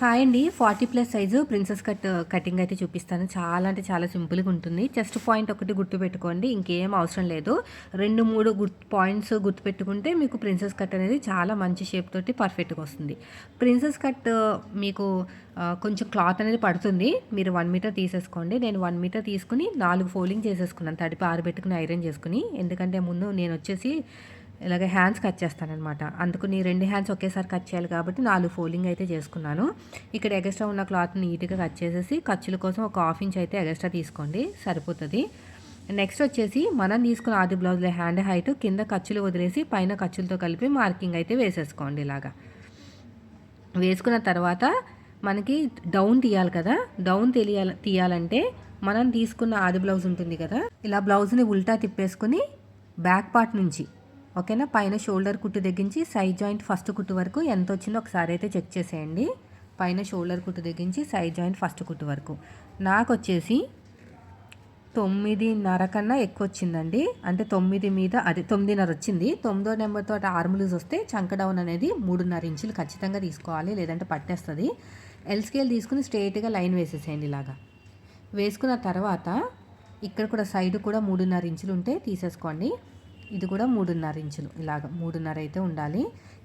Hi అండి. 40+ size princess cutting అయితే చూపిస్తాను. చాలా అంటే చాలా సింపుల్‌గా ఉంటుంది. చెస్ట్ పాయింట్ ఒకటి గుర్తుపెట్టుకోండి. ఇంకేం అవసరం లేదు. 2, 3 పాయింట్స్ గుర్తుపెట్టుకుంటే మీకు ప్రిన్సెస్ కట్ అనేది చాలా మంచి షేప్ తోటి పర్ఫెక్ట్‌గా వస్తుంది. ప్రిన్సెస్ కట్ మీకు కొంచెం క్లాత్ అనేది పడుతుంది. మీరు 1 మీటర్ తీసేసుకోండి. నేను 1 మీటర్ తీసుకొని 4 ఫోల్డింగ్ చేసేసుకున్నాను. తడిపి ఆరబెట్టుకుని ఐరన్ చేసుకొని. ఎందుకంటే ముందు నేనొచ్చేసి ఇలాగ హ్యాండ్స్ కట్ చేస్తాననమాట. అందుకని 2 హ్యాండ్స్ ఒకేసారి కట్ చేయాలి కాబట్టి 4 ఫోల్డింగ్ అయితే చేసుకున్నాను. ఇక్కడ ఎగస్ట్రా ఉన్న క్లాత్ నీట్‌గా కట్ చేసేసి ఖర్చుల కోసం ఒక హాఫ్ ఇంచ్ అయితే ఎగస్ట్రా తీసుకోండి, సరిపోతుంది. నెక్స్ట్ వచ్చేసి మనం తీసుకున్న ఆది బ్లౌజ్లో హ్యాండ్ హైట్ కింద ఖర్చులు వదిలేసి పైన ఖర్చులతో కలిపి మార్కింగ్ అయితే వేసేసుకోండి. ఇలాగా వేసుకున్న తర్వాత మనకి డౌన్ తీయాలి కదా. డౌన్ తీయాలంటే మనం తీసుకున్న ఆది బ్లౌజ్ ఉంటుంది కదా, ఇలా బ్లౌజ్ని ఉల్టా తిప్పేసుకుని బ్యాక్ పార్ట్ నుంచి ఓకేనా, పైన షోల్డర్ కుట్టు తెగించి సైడ్ జాయింట్ ఫస్ట్ కుట్టు వరకు ఎంత వచ్చిందో ఒకసారి అయితే చెక్ చేసేయండి. పైన షోల్డర్ కుట్టు తెగించి సైడ్ జాయింట్ ఫస్ట్ కుట్టు వరకు నాకు వచ్చేసి 9.5 కన్నా ఎక్కువ వచ్చిందండి. అంటే 9 మీద అది 9.5 వచ్చింది. 9వ నెంబర్తో ఆర్మ్ లూజ్ వస్తే చంక డౌన్ అనేది 3.5 ఇంచులు ఖచ్చితంగా తీసుకోవాలి, లేదంటే పట్టేస్తుంది. ఎల్ స్కేల్ తీసుకుని స్ట్రైట్గా లైన్ వేసేసేయండి. ఇలాగా వేసుకున్న తర్వాత ఇక్కడ కూడా సైడ్ కూడా 3.5 ఇంచులు ఉంటే తీసేసుకోండి. ఇది కూడా 3.5 ఇంచులు, ఇలాగ 3.5 అయితే ఉండాలి.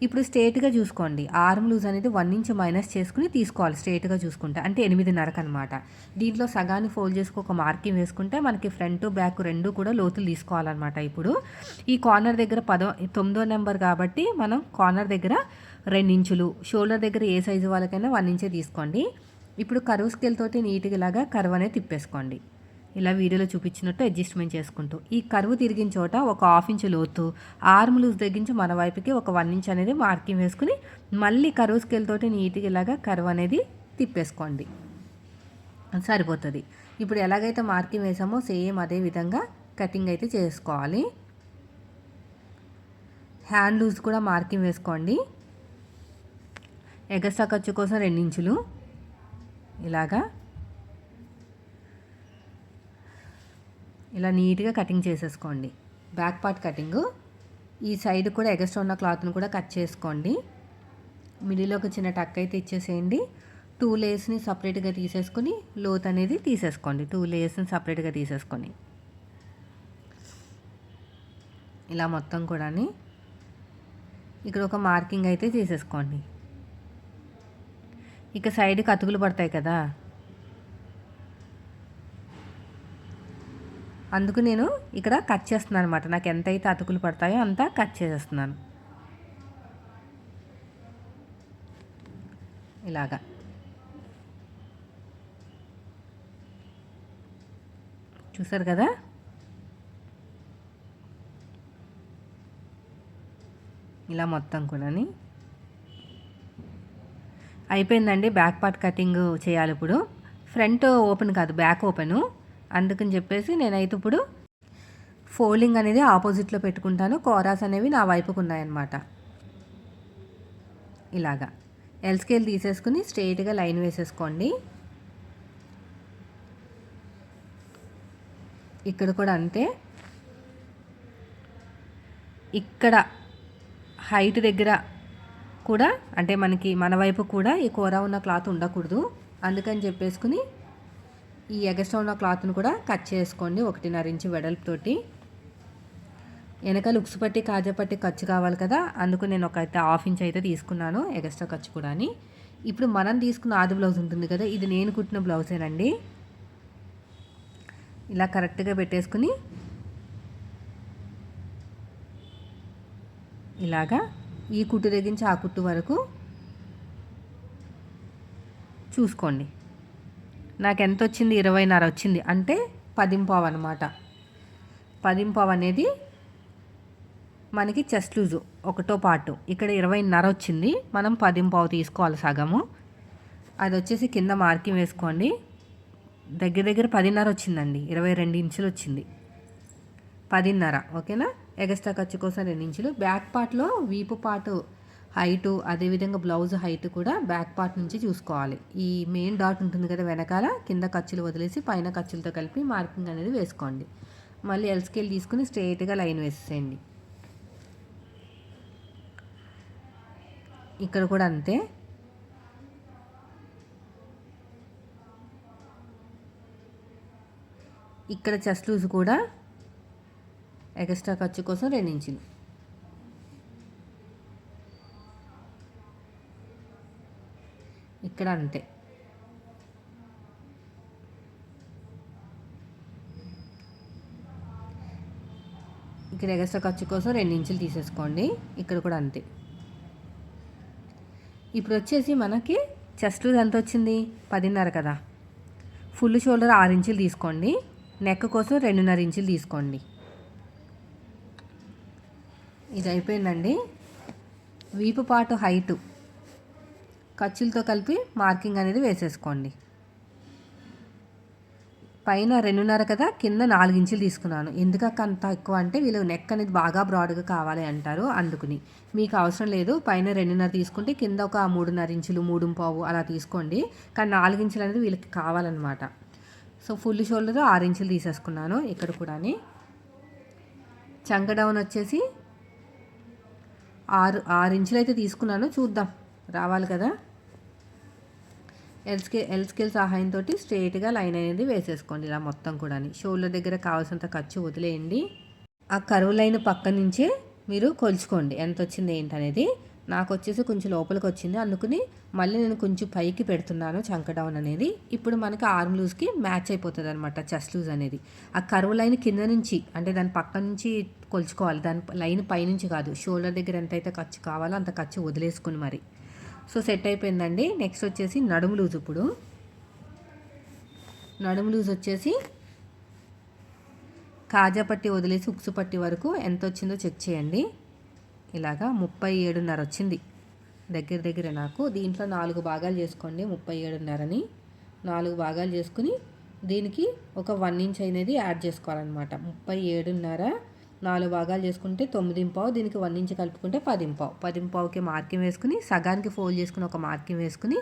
ఇప్పుడు స్ట్రేట్గా చూసుకోండి. ఆర్మ్ లూజ్ అనేది 1 ఇంచ్ మైనస్ చేసుకుని తీసుకోవాలి స్ట్రేట్గా చూసుకుంటే, అంటే 8.5 అనమాట. దీంట్లో సగాన్ని ఫోల్డ్ చేసుకు ఒక మార్కింగ్ వేసుకుంటే మనకి ఫ్రంట్ బ్యాక్ రెండు కూడా లోతులు తీసుకోవాలన్నమాట. ఇప్పుడు ఈ కార్నర్ దగ్గర 9వ నెంబర్ కాబట్టి మనం కార్నర్ దగ్గర 2 ఇంచులు, షోల్డర్ దగ్గర ఏ సైజు వాళ్ళకైనా 1 ఇంచే తీసుకోండి. ఇప్పుడు కర్వ్ స్కేల్ తోటి నీట్గా ఇలాగా కర్వ్ అనేది తిప్పేసుకోండి. ఇలా వీడియోలో చూపించినట్టు అడ్జస్ట్మెంట్ చేసుకుంటూ ఈ కర్వ్ తిరిగిన చోట ఒక హాఫ్ ఇంచ్ లోతు, ఆర్మ్ లూజ్ తగ్గించి మన వైపుకి ఒక 1 ఇంచ్ అనేది మార్కింగ్ వేసుకుని మళ్ళీ కర్వ్ స్కేల్ తోటి నీట్గా ఇలాగా కర్వ్ అనేది తిప్పేసుకోండి, సరిపోతుంది. ఇప్పుడు ఎలాగైతే మార్కింగ్ వేసామో సేమ్ అదే విధంగా కటింగ్ అయితే చేసుకోవాలి. హ్యాండ్ లూజ్ కూడా మార్కింగ్ వేసుకోండి. ఎగస్ట్రా ఖర్చు కోసం 2 ఇంచులు ఇలాగా ఇలా నీట్గా కటింగ్ చేసేసుకోండి. బ్యాక్ పార్ట్ కటింగు ఈ సైడ్ కూడా ఎగస్ట్రా ఉన్న క్లాత్ను కూడా కట్ చేసుకోండి. మిడిల్లో ఒక చిన్న టక్ అయితే ఇచ్చేసేయండి. 2 లేయర్స్ని సపరేట్గా తీసేసుకొని లోత్ అనేది తీసేసుకోండి. 2 లేయర్స్ని సపరేట్గా తీసేసుకొని ఇలా మొత్తం కూడా ఇక్కడ ఒక మార్కింగ్ అయితే తీసేసుకోండి. ఇక సైడ్కి అతుకులు పడతాయి కదా, అందుకు నేను ఇక్కడ కట్ చేస్తున్నాను అనమాట. నాకు ఎంతైతే అతుకులు పడతాయో అంతా కట్ చేసేస్తున్నాను. ఇలాగా చూసారు కదా. ఇలా మొత్తం కూడా అయిపోయిందండి. బ్యాక్ పార్ట్ కటింగ్ చేయాలి. ఇప్పుడు ఫ్రంట్ ఓపెన్ కాదు, బ్యాక్ ఓపెను. అందుకని చెప్పేసి నేనైతే ఇప్పుడు ఫోల్డింగ్ అనేది ఆపోజిట్లో పెట్టుకుంటాను. కోరాస్ అనేవి నా వైపుకు ఉన్నాయన్నమాట. ఇలాగా ఎల్ స్కేల్ తీసేసుకుని స్ట్రైట్గా లైన్ వేసేసుకోండి. ఇక్కడ కూడా అంతే. ఇక్కడ హైట్ దగ్గర కూడా అంటే మన వైపు కూడా ఈ కూర ఉన్న క్లాత్ ఉండకూడదు. అందుకని చెప్పేసుకుని ఈ ఎగస్ట్రా ఉన్న క్లాత్ను కూడా కట్ చేసుకోండి 1.5 ఇంచు వెడల్పుతోటి. వెనకాల ఉక్సు పట్టి కాజా పట్టి ఖర్చు కావాలి కదా, అందుకు నేను ఒక హాఫ్ ఇంచ్ అయితే తీసుకున్నాను ఎగస్ట్రా ఖర్చు కూడా. ఇప్పుడు మనం తీసుకున్న ఆది బ్లౌజ్ ఉంటుంది కదా, ఇది నేను కుట్టిన బ్లౌజేనండి. ఇలా కరెక్ట్గా పెట్టేసుకుని ఇలాగా ఈ కుట్టు తెగించి ఆ కుట్టు వరకు చూసుకోండి. నాకు ఎంత వచ్చింది? 20.5 వచ్చింది. అంటే 10.5 అనమాట. 10.5 అనేది మనకి చెస్ట్ లూజు ఒకటో పార్టు. ఇక్కడ 20.5 వచ్చింది. మనం 10.5 తీసుకోవాలి సగము. అది వచ్చేసి కింద మార్కింగ్ వేసుకోండి. దగ్గర 10.5 వచ్చిందండి. 22 ఇంచులు వచ్చింది. 10.5 ఓకేనా. ఎగస్ట్రా ఖర్చు కోసం 2 ఇంచులు. బ్యాక్ పార్ట్లో వీపు పార్టు హైటు, అదేవిధంగా బ్లౌజ్ హైట్ కూడా బ్యాక్ పార్ట్ నుంచి చూసుకోవాలి. ఈ మెయిన్ డాట్ ఉంటుంది కదా వెనకాల, కింద ఖర్చులు వదిలేసి పైన ఖర్చులతో కలిపి మార్కింగ్ అనేది వేసుకోండి. మళ్ళీ ఎల్ స్కేల్ తీసుకుని స్ట్రైట్గా లైన్ వేసేయండి. ఇక్కడ కూడా అంతే. ఇక్కడ చెస్ట్ లూజ్ కూడా ఎక్స్ట్రా ఖర్చు కోసం 2 ఇంచులు. ఇక్కడ అంతే. ఇక్కడ ఎక్స్ట్రా ఖర్చు కోసం 2 ఇంచులు తీసేసుకోండి. ఇక్కడ కూడా అంతే. ఇప్పుడు వచ్చేసి మనకి చెస్ట్ లూజ్ ఎంత వచ్చింది? 10.5 కదా. ఫుల్ షోల్డర్ 6 ఇంచులు తీసుకోండి. నెక్ కోసం 2.5 ఇంచులు తీసుకోండి. ఇది అయిపోయిందండి. వీపు పాటు హైటు ఖర్చులతో కలిపి మార్కింగ్ అనేది వేసేసుకోండి. పైన 2.5 కదా, కింద 4 ఇంచులు తీసుకున్నాను. ఎందుకక్క అంత ఎక్కువ అంటే వీళ్ళు నెక్ అనేది బాగా బ్రాడ్గా కావాలి అంటారు, అందుకుని. మీకు అవసరం లేదు, పైన 2.5 తీసుకుంటే కింద ఒక 3.5 ఇంచులు 3.5 అలా తీసుకోండి. కానీ 4 ఇంచులు అనేది వీళ్ళకి కావాలన్నమాట. సో ఫుల్ షోల్డర్ 6 ఇంచులు తీసేసుకున్నాను. ఇక్కడ కూడా చంక డౌన్ వచ్చేసి 6 ఇంచులు అయితే తీసుకున్నాను. చూద్దాం, రావాలి కదా. ఎల్ స్కేల్ సహాయంతో స్ట్రైట్గా లైన్ అనేది వేసేసుకోండి ఇలా మొత్తం కూడా. షోల్డర్ దగ్గర కావాల్సినంత ఖర్చు వదిలేయండి. ఆ కరువు లైన్ పక్క నుంచే మీరు కొలుచుకోండి ఎంత వచ్చింది ఏంటనేది. నాకు వచ్చేసి కొంచెం లోపలికి వచ్చింది, అందుకని మళ్ళీ నేను కొంచెం పైకి పెడుతున్నాను చంక డౌన్ అనేది. ఇప్పుడు మనకి ఆర్మ్ లూజ్కి మ్యాచ్ అయిపోతుంది అనమాట చెస్ట్ లూజ్ అనేది. ఆ కరువు లైన్ కింద నుంచి అంటే దాని పక్క నుంచి కొలుచుకోవాలి, దాని లైన్ పైనుంచి కాదు. షోల్డర్ దగ్గర ఎంతైతే ఖర్చు కావాలో అంత ఖర్చు వదిలేసుకుని మరి. సో సెట్ అయిపోయిందండి. నెక్స్ట్ వచ్చేసి నడుము లూజ్. ఇప్పుడు నడుము లూజ్ వచ్చేసి కాజా పట్టి వదిలేసి ఉక్సు పట్టి వరకు ఎంత వచ్చిందో చెక్ చేయండి. ఇలాగా 37.5 వచ్చింది దగ్గర దగ్గర నాకు. దీంట్లో 4 భాగాలు చేసుకోండి. 37.5ని 4 భాగాలు చేసుకుని దీనికి ఒక 1 ఇంచ్ అనేది యాడ్ చేసుకోవాలన్నమాట. 37.5 4 భాగాలు చేసుకుంటే 9.5, దీనికి 1 ఇంచ్ కలుపుకుంటే 10.5. 10.5కి మార్కింగ్ వేసుకుని సగానికి ఫోల్డ్ చేసుకుని ఒక మార్కింగ్ వేసుకుని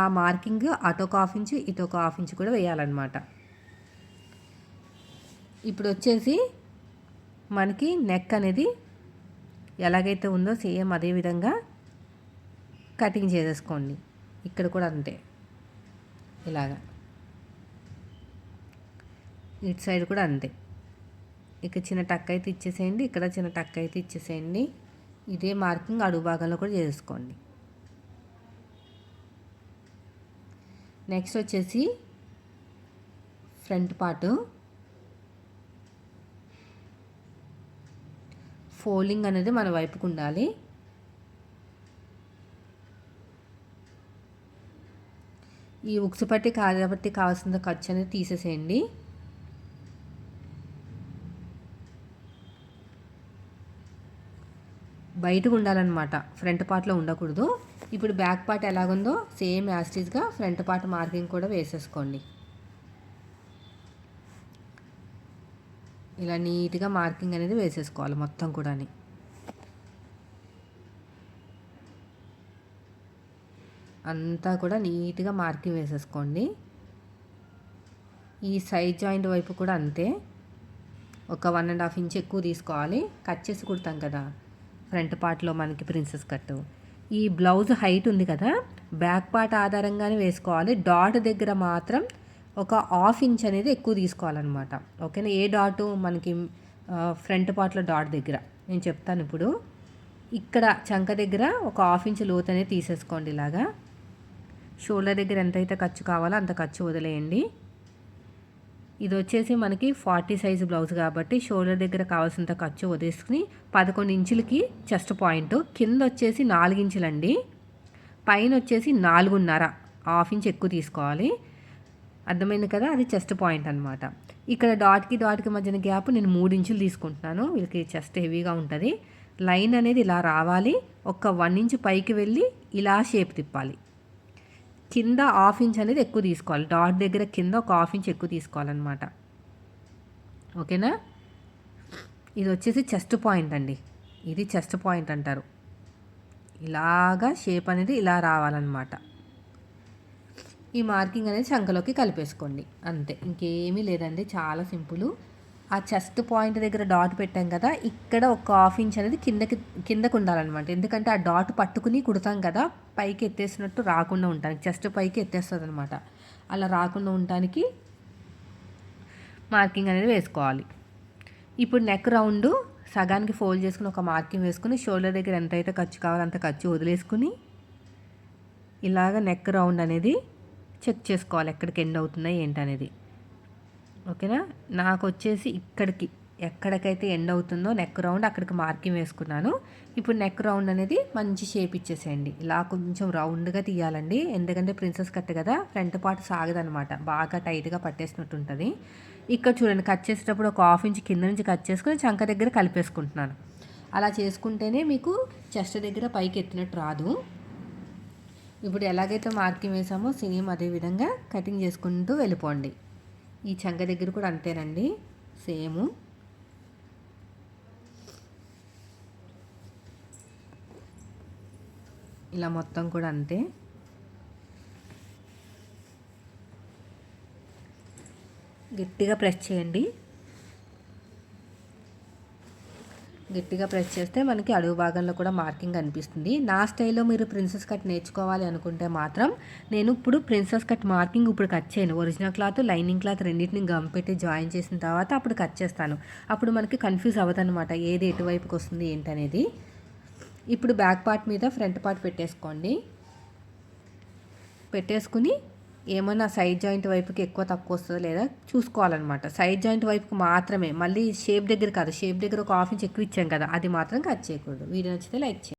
ఆ మార్కింగ్ అటొక 1/2 ఇంచ్ ఇటొక 1/2 ఇంచ్ కూడా వేయాలన్నమాట. ఇప్పుడు వచ్చేసి మనకి నెక్ అనేది ఎలాగైతే ఉందో సేమ్ అదే విధంగా కటింగ్ చేసేసుకోండి. ఇక్కడ కూడా అంతే, ఇలాగా. ఇటు సైడ్ కూడా అంతే. ఇక్కడ చిన్న టక్ అయితే ఇచ్చేసేయండి, ఇక్కడ చిన్న టక్ అయితే ఇచ్చేసేయండి. ఇదే మార్కింగ్ అడుగు భాగంలో కూడా చేసుకోండి. నెక్స్ట్ వచ్చేసి ఫ్రంట్ పార్ట్ ఫోల్డింగ్ అనేది మన వైపుకు ఉండాలి. ఈ ఉక్సు పట్టి కాజా పట్టి కావాల్సిన ఖర్చు అనేది తీసేసేయండి. బయటకు ఉండాలన్నమాట, ఫ్రంట్ పార్ట్లో ఉండకూడదు. ఇప్పుడు బ్యాక్ పార్ట్ ఎలాగుందో సేమ్ యాస్టీజ్గా ఫ్రంట్ పార్ట్ మార్కింగ్ కూడా వేసేసుకోండి. ఇలా నీట్గా మార్కింగ్ అనేది వేసేసుకోవాలి మొత్తం కూడా. అంతా కూడా నీట్గా మార్కింగ్ వేసేసుకోండి. ఈ సైడ్ జాయింట్ వైపు కూడా అంతే, ఒక 1.5 ఇంచ్ ఎక్కువ తీసుకోవాలి. కట్ చేసి కుడతాం కదా ఫ్రంట్ పార్ట్లో మనకి ప్రిన్సెస్ కట్. ఈ బ్లౌజ్ హైట్ ఉంది కదా, బ్యాక్ పార్ట్ ఆధారంగానే వేసుకోవాలి. డాట్ దగ్గర మాత్రం ఒక 1/2 ఇంచ్ అనేది ఎక్కువ తీసుకోవాలన్నమాట. ఓకేనా? ఏ డాట్ మనకి ఫ్రంట్ పార్ట్లో డాట్ దగ్గర నేను చెప్తాను ఇప్పుడు. ఇక్కడ చంక దగ్గర ఒక 1/2 ఇంచ్ లోతు అనేది తీసేసుకోండి ఇలాగా. షోల్డర్ దగ్గర ఎంతైతే ఖర్చు కావాలో అంత ఖర్చు వదిలేయండి. ఇది వచ్చేసి మనకి 40 సైజు బ్లౌజ్ కాబట్టి షోల్డర్ దగ్గర కావాల్సినంత ఖర్చు వదిలేసుకుని 11 ఇంచులకి చెస్ట్ పాయింట్. కింద వచ్చేసి 4 ఇంచులండి, పైన వచ్చేసి 4.5, 1/2 ఇంచ్ ఎక్కువ తీసుకోవాలి. అర్థమైంది కదా? అది చెస్ట్ పాయింట్ అనమాట. ఇక్కడ డాట్కి మధ్యన గ్యాప్ నేను 3 ఇంచులు తీసుకుంటున్నాను. వీళ్ళకి చెస్ట్ హెవీగా ఉంటుంది. లైన్ అనేది ఇలా రావాలి, ఒక 1 ఇంచ్ పైకి వెళ్ళి ఇలా షేప్ తిప్పాలి. కింద 1/2 ఇంచ్ అనేది ఎక్కువ తీసుకోవాలి. డాట్ దగ్గర కింద ఒక 1/2 ఇంచ్ ఎక్కువ తీసుకోవాలన్నమాట. ఓకేనా? ఇది వచ్చేసి చెస్ట్ పాయింట్ అండి, ఇది చెస్ట్ పాయింట్ అంటారు. ఇలాగా షేప్ అనేది ఇలా రావాలన్నమాట. ఈ మార్కింగ్ అనేది చంకలోకి కలిపేసుకోండి, అంతే, ఇంకేమీ లేదండి, చాలా సింపుల్. ఆ చెస్ట్ పాయింట్ దగ్గర డాట్ పెట్టాం కదా, ఇక్కడ ఒక 1/2 ఇంచ్ అనేది కిందకు ఉండాలన్నమాట. ఎందుకంటే ఆ డాట్ పట్టుకుని కుడతాం కదా, పైకి ఎత్తేసినట్టు రాకుండా ఉండడానికి, చెస్ట్ పైకి ఎత్తేస్తుంది అనమాట. అలా రాకుండా ఉండటానికి మార్కింగ్ అనేది వేసుకోవాలి. ఇప్పుడు నెక్ రౌండ్ సగానికి ఫోల్డ్ చేసుకుని ఒక మార్కింగ్ వేసుకుని షోల్డర్ దగ్గర ఎంత అయితే ఖర్చు కావాలో అంత ఖర్చు వదిలేసుకుని ఇలాగ నెక్ రౌండ్ అనేది చెక్ చేసుకోవాలి ఎక్కడికి ఎండ్ అవుతున్నాయి ఏంటనేది. ఓకేనా, నాకు వచ్చేసి ఇక్కడికి ఎక్కడికైతే ఎండ్ అవుతుందో నెక్ రౌండ్ అక్కడికి మార్కింగ్ వేసుకున్నాను. ఇప్పుడు నెక్ రౌండ్ అనేది మంచి షేప్ ఇచ్చేసేయండి. ఇలా కొంచెం రౌండ్గా తీయాలండి, ఎందుకంటే ప్రిన్సెస్ కట్ కదా, ఫ్రంట్ పార్ట్ సాగదనమాట, బాగా టైట్గా పట్టేసినట్టు ఉంటుంది. ఇక్కడ చూడండి, కట్ చేసేటప్పుడు ఒక 1/2 ఇంచ్ కింద నుంచి కట్ చేసుకుని చంక దగ్గర కలిపేసుకుంటున్నాను. అలా చేసుకుంటేనే మీకు చెస్ట్ దగ్గర పైకి ఎత్తినట్టు రాదు. ఇప్పుడు ఎలాగైతే మార్కింగ్ వేసామో సేమ్ అదే విధంగా కటింగ్ చేసుకుంటూ వెళ్ళిపోండి. ఈ చంక దగ్గర కూడా అంతేనండి, సేము. ఇలా మొత్తం కూడా అంతే. గట్టిగా ప్రెస్ చేయండి. గట్టిగా ప్రెస్ చేస్తే మనకి అడుగు భాగంలో కూడా మార్కింగ్ అనిపిస్తుంది. నా స్టైల్లో మీరు ప్రిన్సెస్ కట్ నేర్చుకోవాలి అనుకుంటే మాత్రం నేను ఇప్పుడు ప్రిన్సెస్ కట్ మార్కింగ్ ఇప్పుడు కట్ చేయను. ఒరిజినల్ క్లాత్ లైనింగ్ క్లాత్ రెండింటిని గమ్ పెట్టి జాయిన్ చేసిన తర్వాత అప్పుడు కట్ చేస్తాను. అప్పుడు మనకి కన్ఫ్యూజ్ అవ్వదన్నమాట ఏది ఎటువైపుకి వస్తుంది ఏంటనేది. ఇప్పుడు బ్యాక్ పార్ట్ మీద ఫ్రంట్ పార్ట్ పెట్టేసుకుని ఏమన్నా సైడ్ జాయింట్ వైపుకి ఎక్కువ తక్కువ వస్తుందో లేదా చూసుకోవాలన్నమాట. సైడ్ జాయింట్ వైపుకి మాత్రమే, మళ్ళీ షేప్ దగ్గర కాదు, షేప్ దగ్గర ఒక 1/2 ఇంచ్ ఎక్కువ ఇచ్చాం కదా, అది మాత్రం కట్ చేయకూడదు. వీడియో నచ్చితే లైక్ చేయండి.